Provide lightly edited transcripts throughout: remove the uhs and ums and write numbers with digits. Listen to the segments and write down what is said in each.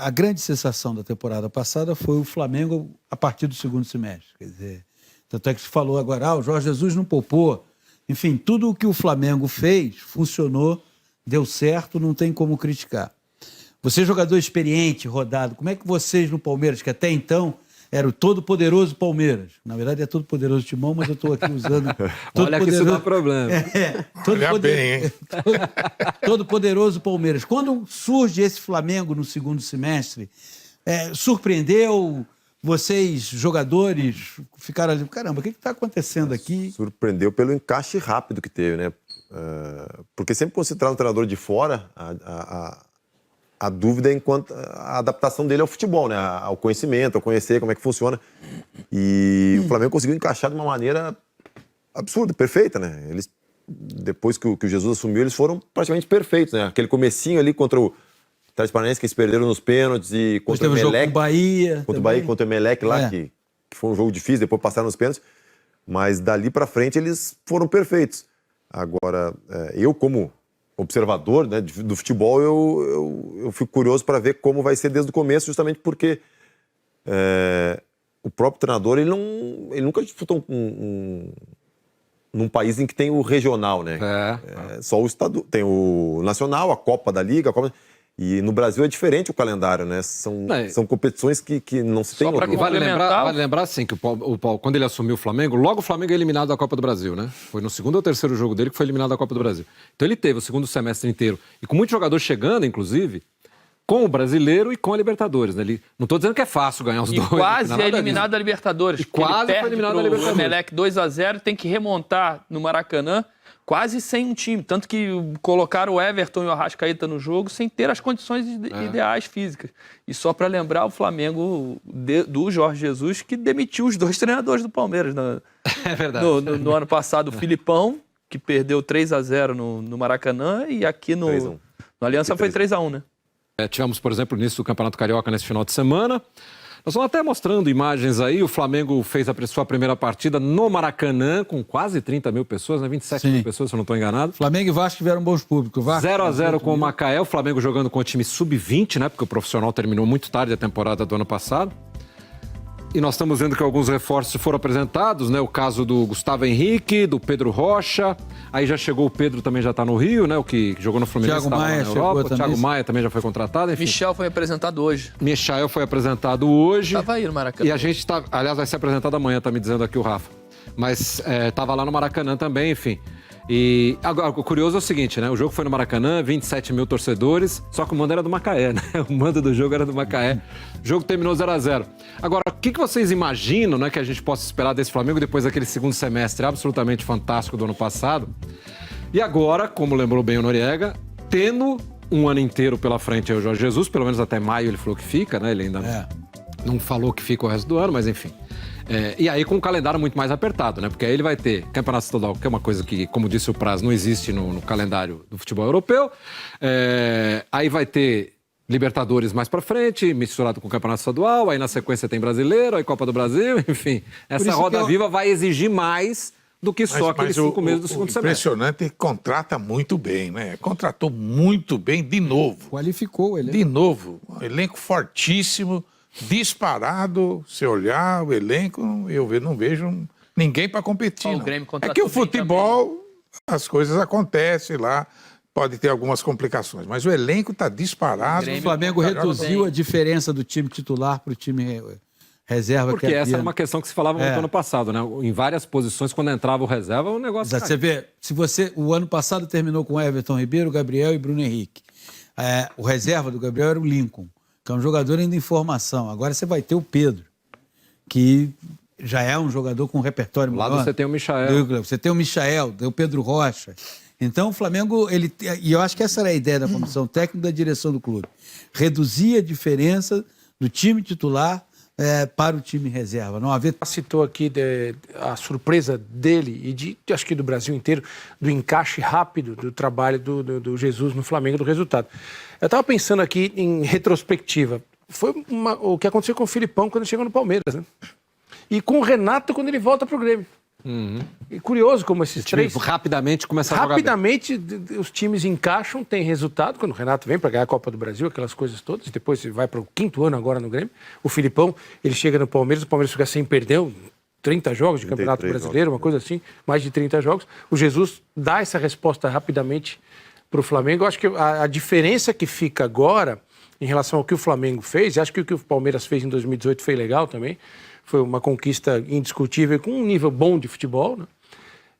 A grande sensação da temporada passada foi o Flamengo a partir do segundo semestre. Quer dizer, tanto é que se falou agora, o Jorge Jesus não poupou. Enfim, tudo o que o Flamengo fez funcionou, deu certo, não tem como criticar. Você, jogador experiente, rodado, como é que vocês no Palmeiras, que até então era o todo-poderoso Palmeiras, na verdade é todo-poderoso Timão, mas eu estou aqui usando... Olha que isso dá problema. Todo-poderoso Palmeiras. Quando surge esse Flamengo no segundo semestre, surpreendeu vocês, jogadores, ficaram ali, caramba, o que está acontecendo aqui? Surpreendeu pelo encaixe rápido que teve, né? Porque sempre quando você traz um treinador de fora, a dúvida é enquanto a adaptação dele ao futebol, né? Ao conhecimento, ao conhecer como é que funciona. E o Flamengo conseguiu encaixar de uma maneira absurda, perfeita, né? Eles, depois que o Jesus assumiu, eles foram praticamente perfeitos, né? Aquele comecinho ali contra o Atlético Paranaense, que eles perderam nos pênaltis, e contra o Emelec. Contra o Bahia, contra o Emelec lá, que foi um jogo difícil, depois passaram nos pênaltis. Mas dali pra frente eles foram perfeitos. Agora, eu como observador, né, do futebol, eu fico curioso para ver como vai ser desde o começo, justamente porque o próprio treinador ele nunca disputou num país em que tem o regional, né? Só o estado, tem o nacional, a Copa da Liga, e no Brasil é diferente o calendário, né? São competições que não se tem outro. Vale lembrar, sim, que o Paulo, quando ele assumiu o Flamengo, logo o Flamengo é eliminado da Copa do Brasil, né? Foi no segundo ou terceiro jogo dele que foi eliminado da Copa do Brasil. Então ele teve o segundo semestre inteiro, e com muitos jogadores chegando, inclusive, com o Brasileiro e com a Libertadores, né? Não estou dizendo que é fácil ganhar os dois. Quase é eliminado da Libertadores. Quase foi eliminado da Libertadores. O Emelec 2-0, tem que remontar no Maracanã, quase sem um time. Tanto que colocaram o Everton e o Arrascaeta no jogo sem ter as condições ideais físicas. E só para lembrar, o Flamengo do Jorge Jesus, que demitiu os dois treinadores do Palmeiras. É verdade. No ano passado, o Filipão, que perdeu 3-0 no Maracanã, e aqui no Aliança foi 3-1, né? Tivemos, por exemplo, o início do Campeonato Carioca nesse final de semana. Nós estamos até mostrando imagens aí. O Flamengo fez a sua primeira partida no Maracanã, com quase 30 mil pessoas, né? 27 mil pessoas, se eu não estou enganado. Flamengo e Vasco tiveram bons públicos. 0-0 com o Macaé. O Flamengo jogando com o time sub-20, né? Porque o profissional terminou muito tarde a temporada do ano passado. E nós estamos vendo que alguns reforços foram apresentados, né? O caso do Gustavo Henrique, do Pedro Rocha. Aí já chegou o Pedro, também já está no Rio, né? O que jogou no Fluminense, está lá na Europa. O Thiago Maia também já foi contratado. Enfim. Michel foi apresentado hoje. Michel foi apresentado hoje. Estava aí no Maracanã. E a gente está... Aliás, vai ser apresentado amanhã, tá me dizendo aqui o Rafa. Mas estava lá no Maracanã também, enfim. E agora, o curioso é o seguinte, né? O jogo foi no Maracanã, 27 mil torcedores, só que o mando era do Macaé, né? O mando do jogo era do Macaé. O jogo terminou 0-0. Agora, o que vocês imaginam, né, que a gente possa esperar desse Flamengo depois daquele segundo semestre absolutamente fantástico do ano passado? E agora, como lembrou bem o Noriega, tendo um ano inteiro pela frente aí o Jorge Jesus, pelo menos até maio ele falou que fica, né? Ele ainda não falou que fica o resto do ano, mas enfim. E aí com um calendário muito mais apertado, né? Porque aí ele vai ter Campeonato Estadual, que é uma coisa que, como disse o Praz, não existe no calendário do futebol europeu. Aí vai ter Libertadores mais pra frente, misturado com o Campeonato Estadual. Aí na sequência tem Brasileiro, aí Copa do Brasil, enfim. Essa roda viva vai exigir mais do que só aqueles 5 meses do segundo semestre. Impressionante é que contrata muito bem, né? Contratou muito bem de novo. Qualificou ele. De novo. Um elenco fortíssimo. Disparado, se olhar o elenco, eu não vejo ninguém para competir. É que o futebol, as coisas acontecem lá, pode ter algumas complicações, mas o elenco está disparado. O Flamengo reduziu a diferença do time titular para o time reserva. Porque essa era uma questão que se falava muito ano passado, né? Em várias posições, quando entrava o reserva, o negócio... Você vê, o ano passado terminou com Everton Ribeiro, Gabriel e Bruno Henrique. O reserva do Gabriel era o Lincoln, que é um jogador ainda em formação. Agora você vai ter o Pedro, que já é um jogador com repertório maior. Lá você tem o Michael. Você tem o Michael, tem o Pedro Rocha. Então o Flamengo, e eu acho que essa era a ideia da comissão técnica da direção do clube. Reduzir a diferença do time titular para o time reserva. Não haver... Citou aqui a surpresa dele e acho que do Brasil inteiro, do encaixe rápido do trabalho do Jesus no Flamengo, do resultado. Eu estava pensando aqui em retrospectiva. Foi o que aconteceu com o Filipão quando ele chegou no Palmeiras, né? E com o Renato quando ele volta para o Grêmio. E curioso como esses três... Rapidamente começa a jogar Rapidamente os times encaixam, tem resultado. Quando o Renato vem para ganhar a Copa do Brasil, aquelas coisas todas, depois ele vai para o 5º ano agora no Grêmio. O Filipão, ele chega no Palmeiras, o Palmeiras fica sem perder 30 jogos de Campeonato Brasileiro, uma coisa assim, mais de 30 jogos. O Jesus dá essa resposta rapidamente para o Flamengo. Eu acho que a diferença que fica agora em relação ao que o Flamengo fez, e acho que o que o Palmeiras fez em 2018 foi legal também, foi uma conquista indiscutível com um nível bom de futebol, né?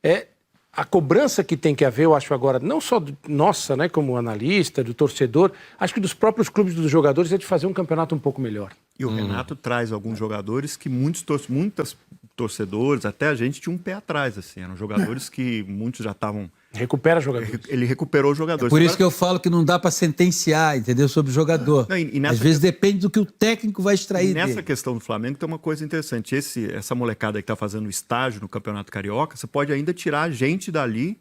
É a cobrança que tem que haver, eu acho agora, não só nossa, né, como analista, do torcedor, acho que dos próprios clubes, dos jogadores, é de fazer um campeonato um pouco melhor. E o Renato traz alguns jogadores que muitos torcedores, até a gente, tinha um pé atrás, assim. Eram jogadores que muitos já estavam... Recupera jogadores. Ele recuperou jogadores. Por isso que eu falo que não dá para sentenciar, entendeu? Sobre o jogador. Não, Às vezes depende do que o técnico vai extrair nessa dele. questão do Flamengo tem uma coisa interessante. Essa molecada que está fazendo estágio no Campeonato Carioca, você pode ainda tirar gente dali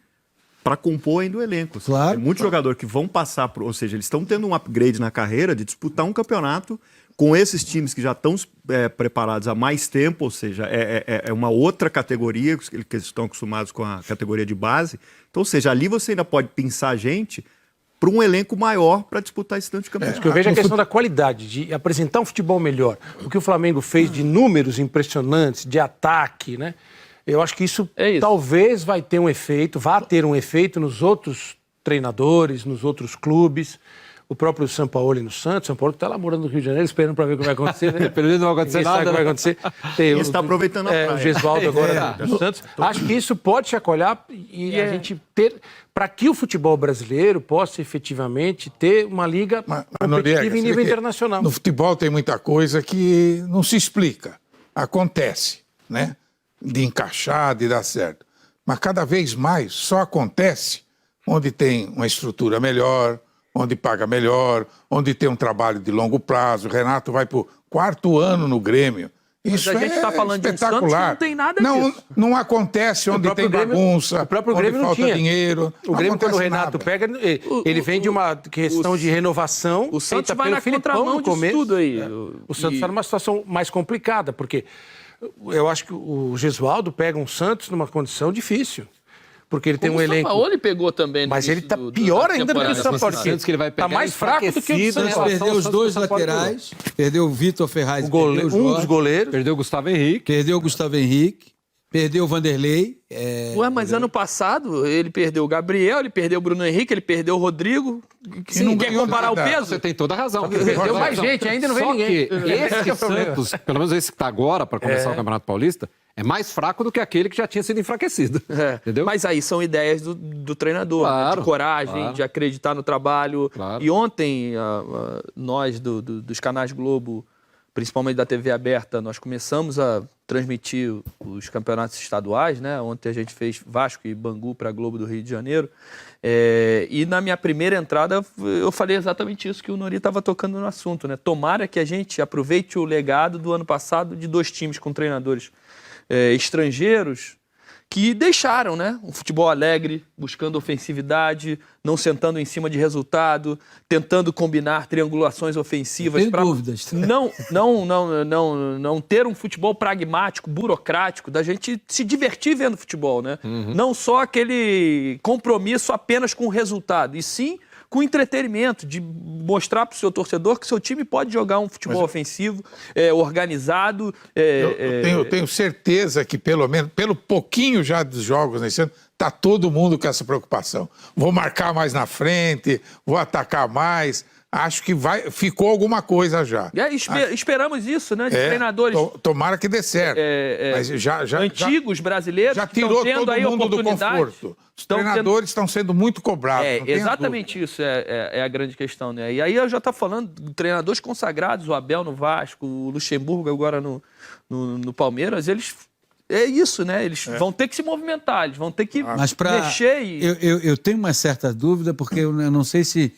para compor ainda o elenco. Claro. Tem muitos jogadores que vão passar, ou seja, eles estão tendo um upgrade na carreira de disputar um campeonato com esses times que já estão preparados há mais tempo, ou seja, é uma outra categoria, que eles estão acostumados com a categoria de base. Então, ou seja, ali você ainda pode pensar gente para um elenco maior para disputar esse tanto de campeonato. Acho que eu vejo a questão da qualidade, de apresentar um futebol melhor. O que o Flamengo fez de números impressionantes, de ataque, né? Eu acho que isso talvez vai ter um efeito, vá ter um efeito nos outros treinadores, nos outros clubes. O próprio Sampaoli no Santos, São Paulo está lá morando no Rio de Janeiro, esperando para ver o que vai acontecer. Né? Pelo menos não vai acontecer nada. Sabe o que vai acontecer. Tem Ele está aproveitando a praia. O Gesualdo agora no Santos. Acho que isso pode chacoalhar e a gente ter... Para que o futebol brasileiro possa efetivamente ter uma liga competitiva Noriega, em nível internacional. No futebol tem muita coisa que não se explica. Acontece, né? De encaixar, de dar certo. Mas cada vez mais só acontece onde tem uma estrutura melhor, onde paga melhor, onde tem um trabalho de longo prazo. O Renato vai para o 4º ano no Grêmio. Isso Mas a gente está falando de um Santos que não tem nada disso. Não acontece onde tem bagunça, o próprio Grêmio onde não falta tinha dinheiro. O Grêmio, quando o Renato nada. pega, ele vem de uma questão de renovação. O Santos feita vai pelo na Filipão contramão no disso começo. tudo aí. O Santos está numa situação mais complicada, porque eu acho que o Gesualdo pega um Santos numa condição difícil. Porque ele tem um elenco. O Sampaoli pegou também. Mas ele está pior ainda do que o Sampaoli. Está mais fraco do que o Santos. Perdeu os dois laterais, perdeu o Vitor Ferraz, um dos goleiros. Perdeu o Gustavo Henrique. Perdeu o Gustavo Henrique, perdeu o Vanderlei. Ué, mas ano passado ele perdeu o Gabriel, ele perdeu o Bruno Henrique, ele perdeu o Rodrigo. E não Quer ganhou comparar nada. o peso? Você tem toda a razão. Perdeu mais gente, ainda não vem Só ninguém. que esse Santos, pelo menos esse que está agora para começar o Campeonato Paulista, é mais fraco do que aquele que já tinha sido enfraquecido. Entendeu? Mas aí são ideias do treinador, Claro, de coragem, claro. de acreditar no trabalho. Claro. E ontem, nós dos canais Globo, principalmente da TV aberta, nós começamos a transmitir os campeonatos estaduais, né? Ontem a gente fez Vasco e Bangu para a Globo do Rio de Janeiro. E na minha primeira entrada eu falei exatamente isso que o Nori estava tocando no assunto, né? Tomara que a gente aproveite o legado do ano passado de 2 times com treinadores estrangeiros que deixaram, né, um futebol alegre, buscando ofensividade, não sentando em cima de resultado, tentando combinar triangulações ofensivas Sem dúvidas. não ter um futebol pragmático, burocrático, da gente se divertir vendo futebol, né? Não só aquele compromisso apenas com o resultado, e sim com entretenimento, de mostrar para o seu torcedor que seu time pode jogar um futebol ofensivo, organizado. Eu tenho certeza que, pelo menos, pelo pouquinho já dos jogos nesse ano, está todo mundo com essa preocupação. Vou marcar mais na frente, vou atacar mais. Acho que ficou alguma coisa já. Esperamos isso, né? De treinadores. Tomara que dê certo. Mas antigos brasileiros já tirou que estão tendo todo aí mundo do oportunidade. conforto. Os treinadores estão sendo muito cobrados. Exatamente isso é a grande questão, né? E aí eu já estou falando de treinadores consagrados, o Abel no Vasco, o Luxemburgo agora no Palmeiras, eles... É isso, né? Eles vão ter que se movimentar, eles vão ter que Mas mexer e... Eu tenho uma certa dúvida, porque eu não sei se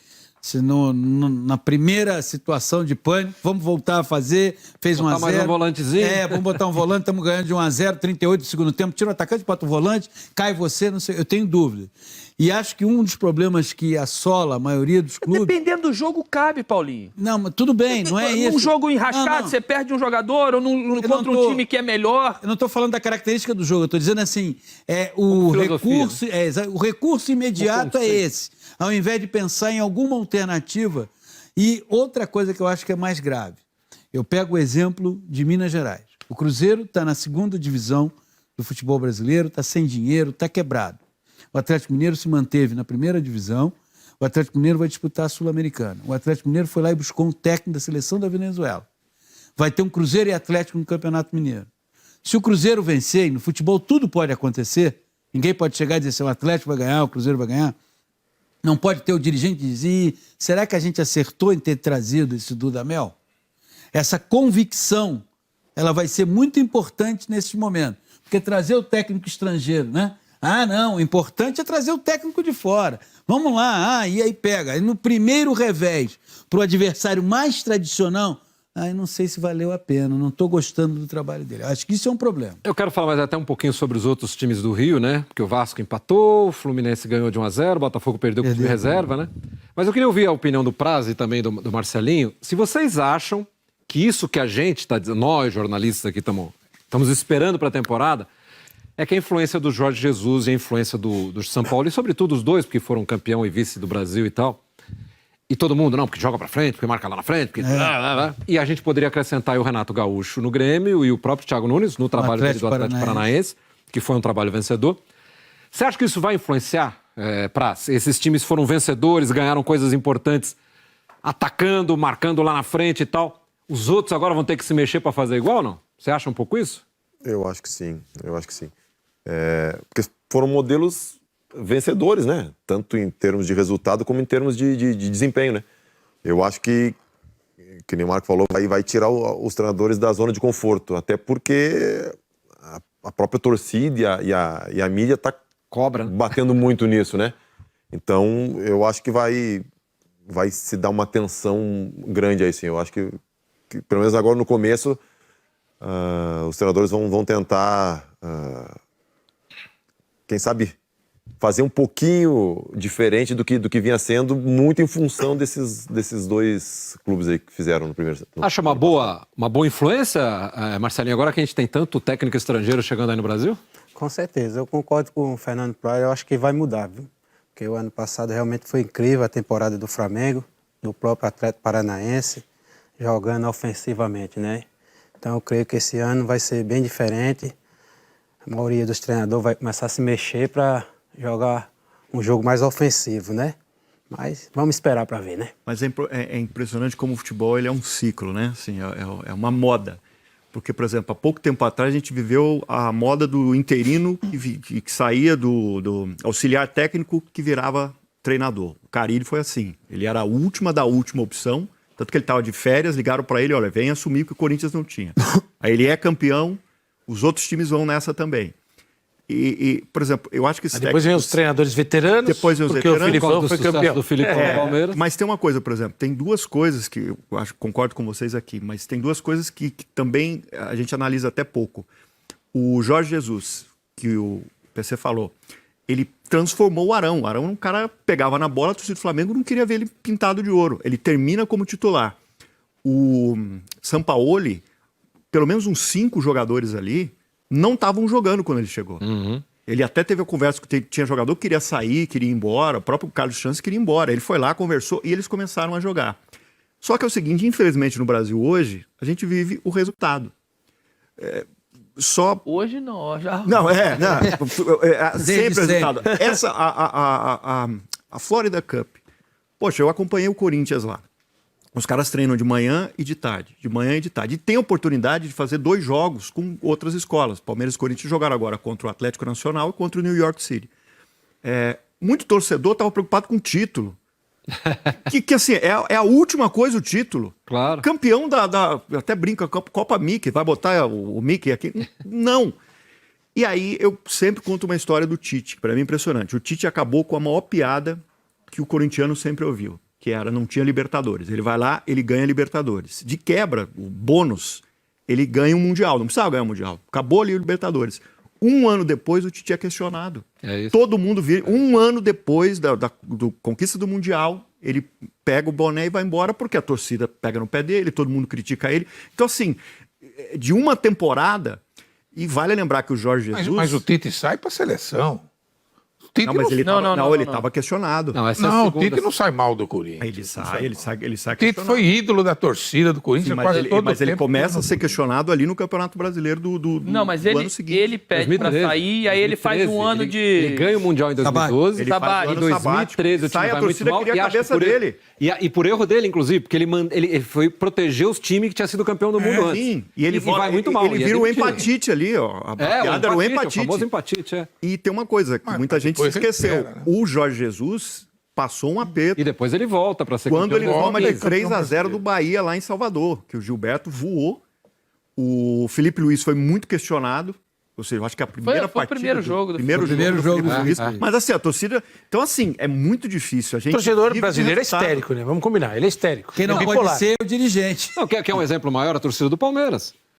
Se na primeira situação de pânico, vamos voltar a fazer, fez 1 a 0. Mais um volantezinho. Vamos botar um volante, estamos ganhando de 1 a 0, 38 do segundo tempo, tira o atacante, bota o volante, cai você, não sei, eu tenho dúvida. E acho que um dos problemas que assola a maioria dos clubes... Dependendo do jogo, cabe, Paulinho. Não, mas tudo bem, não é isso. Num jogo enrascado, você perde um jogador, ou contra um time que é melhor. Eu não estou falando da característica do jogo, eu estou dizendo assim, o recurso imediato é esse, ao invés de pensar em alguma alternativa. E outra coisa que eu acho que é mais grave, eu pego o exemplo de Minas Gerais. O Cruzeiro está na 2ª divisão do futebol brasileiro, está sem dinheiro, está quebrado. O Atlético Mineiro se manteve na 1ª divisão, o Atlético Mineiro vai disputar a Sul-Americana. O Atlético Mineiro foi lá e buscou um técnico da seleção da Venezuela. Vai ter um Cruzeiro e Atlético no Campeonato Mineiro. Se o Cruzeiro vencer, e no futebol tudo pode acontecer, ninguém pode chegar e dizer se o Atlético vai ganhar, o Cruzeiro vai ganhar. Não pode ter o dirigente dizer, será que a gente acertou em ter trazido esse Dudamel? Essa convicção, ela vai ser muito importante nesse momento. Porque trazer o técnico estrangeiro, né? Ah, não, o importante é trazer o técnico de fora. Vamos lá, e aí pega. Aí no primeiro revés, para o adversário mais tradicional, eu não sei se valeu a pena, não estou gostando do trabalho dele. Acho que isso é um problema. Eu quero falar mais até um pouquinho sobre os outros times do Rio, né? Porque o Vasco empatou, o Fluminense ganhou de 1 a 0, o Botafogo perdeu com o time reserva, né? Mas eu queria ouvir a opinião do Praz e também do Marcelinho. Se vocês acham que isso que a gente está dizendo, nós jornalistas aqui estamos esperando para a temporada, é que a influência do Jorge Jesus e a influência do São Paulo, e sobretudo os dois, porque foram campeão e vice do Brasil e tal, e todo mundo, não, porque joga pra frente, porque marca lá na frente, porque... E a gente poderia acrescentar aí o Renato Gaúcho no Grêmio e o próprio Thiago Nunes no trabalho dele do Atlético Paranaense, que foi um trabalho vencedor. Você acha que isso vai influenciar, Praz? Esses times foram vencedores, ganharam coisas importantes, atacando, marcando lá na frente e tal. Os outros agora vão ter que se mexer para fazer igual ou não? Você acha um pouco isso? Eu acho que sim. Porque foram modelos vencedores, né? Tanto em termos de resultado como em termos de desempenho, né? Eu acho que nem o Marco falou, vai tirar os treinadores da zona de conforto, até porque a própria torcida e a mídia tá batendo muito nisso, né? Então, eu acho que vai se dar uma tensão grande aí, sim. Eu acho que pelo menos agora no começo, os treinadores vão tentar, quem sabe, fazer um pouquinho diferente do que vinha sendo, muito em função desses dois clubes aí que fizeram no primeiro... Acha uma boa influência, Marcelinho, agora que a gente tem tanto técnico estrangeiro chegando aí no Brasil? Com certeza, eu concordo com o Fernando Praz, eu acho que vai mudar, viu? Porque o ano passado realmente foi incrível a temporada do Flamengo, do próprio Atlético Paranaense, jogando ofensivamente, né? Então eu creio que esse ano vai ser bem diferente, a maioria dos treinadores vai começar a se mexer para jogar um jogo mais ofensivo, né? Mas vamos esperar para ver, né? Mas é impressionante como o futebol ele é um ciclo, né? Assim, é uma moda. Porque, por exemplo, há pouco tempo atrás a gente viveu a moda do interino que saía do auxiliar técnico que virava treinador. O Carille foi assim. Ele era a última da última opção, tanto que ele estava de férias, ligaram para ele, olha, vem assumir o que o Corinthians não tinha. Aí ele é campeão, os outros times vão nessa também. E, por exemplo, eu acho que... Depois vem os treinadores veteranos, depois vem os veteranos, o Filipão foi campeão. Do Filipão do Palmeiras. Mas tem uma coisa, por exemplo, tem duas coisas que eu concordo com vocês aqui, mas tem duas coisas que também a gente analisa até pouco. O Jorge Jesus, que o PC falou, ele transformou o Arão. O Arão, um cara pegava na bola, a torcida do Flamengo não queria ver ele pintado de ouro. Ele termina como titular. O Sampaoli, pelo menos uns 5 jogadores ali, não estavam jogando quando ele chegou. Uhum. Ele até teve a conversa que tinha jogador que queria sair, queria ir embora, o próprio Carlos Chance queria ir embora. Ele foi lá, conversou e eles começaram a jogar. Só que é o seguinte, infelizmente no Brasil hoje, a gente vive o resultado. Hoje não, já... Não, sempre o resultado. Essa, a Florida Cup. Poxa, eu acompanhei o Corinthians lá. Os caras treinam de manhã e de tarde. De manhã e de tarde. E tem a oportunidade de fazer 2 jogos com outras escolas. Palmeiras e Corinthians jogaram agora contra o Atlético Nacional e contra o New York City. Muito torcedor estava preocupado com o título. que assim, é a última coisa o título. Claro. Campeão até brinca, Copa Mickey, vai botar o Mickey aqui? Não. E aí eu sempre conto uma história do Tite, que para mim é impressionante. O Tite acabou com a maior piada que o corintiano sempre ouviu. que era, não tinha Libertadores. Ele vai lá, ele ganha Libertadores. De quebra, o bônus, ele ganha um Mundial. Não precisava ganhar um Mundial. Acabou ali o Libertadores. Um ano depois, o Tite é questionado. É isso. Todo mundo vira. Um ano depois da conquista do Mundial, ele pega o boné e vai embora, porque a torcida pega no pé dele, todo mundo critica ele. Então, assim, de uma temporada, e vale lembrar que o Jorge Jesus... Mas o Tite sai para a seleção. O Tite Não, mas ele não. estava questionado. Não, essa é a Não, o segunda- Tite não sai mal do Corinthians. Ele sai O Tite questionado. foi ídolo da torcida do Corinthians Sim, quase todo o mas ele tempo. começa a ser questionado ali no Campeonato Brasileiro do Não, mas do ano seguinte. ele pede pra 2013, sair e aí ele faz um 2013, ano ele- de... Ele ganha o Mundial em 2012. Ele faz Sabático. o Em ano sabático. 2013 o time Sai, a vai muito torcida mal. queria E a acho que cabeça por erro- dele. E por erro dele, inclusive, porque ele foi proteger os times que tinha sido campeão do mundo antes. Sim, e ele vai muito mal. Ele e é vira o demitido. empatite ali, ó. A É, piada era o o empatite. famoso empatite, é. E tem uma coisa que Mas muita gente se depois esqueceu. recupera, né? O Jorge Jesus passou um aperto E depois ele volta para ser quando campeão ele do mundo. toma de campeão 3-0 brasileiro. do Bahia lá em Salvador, que o Gilberto voou. O Felipe Luiz foi muito questionado. Ou seja, eu acho que a primeira foi o partida... primeiro jogo do primeiro Foi o primeiro do jogo Felipe do Luiz. Felipe. Mas assim, a torcida... Então assim, é muito difícil. A gente O torcedor vive de brasileiro é resultado. histérico, né? Vamos combinar, ele é histérico. Quem não é pode bipolar. ser é o dirigente. Não, quer um exemplo maior? A torcida do Palmeiras.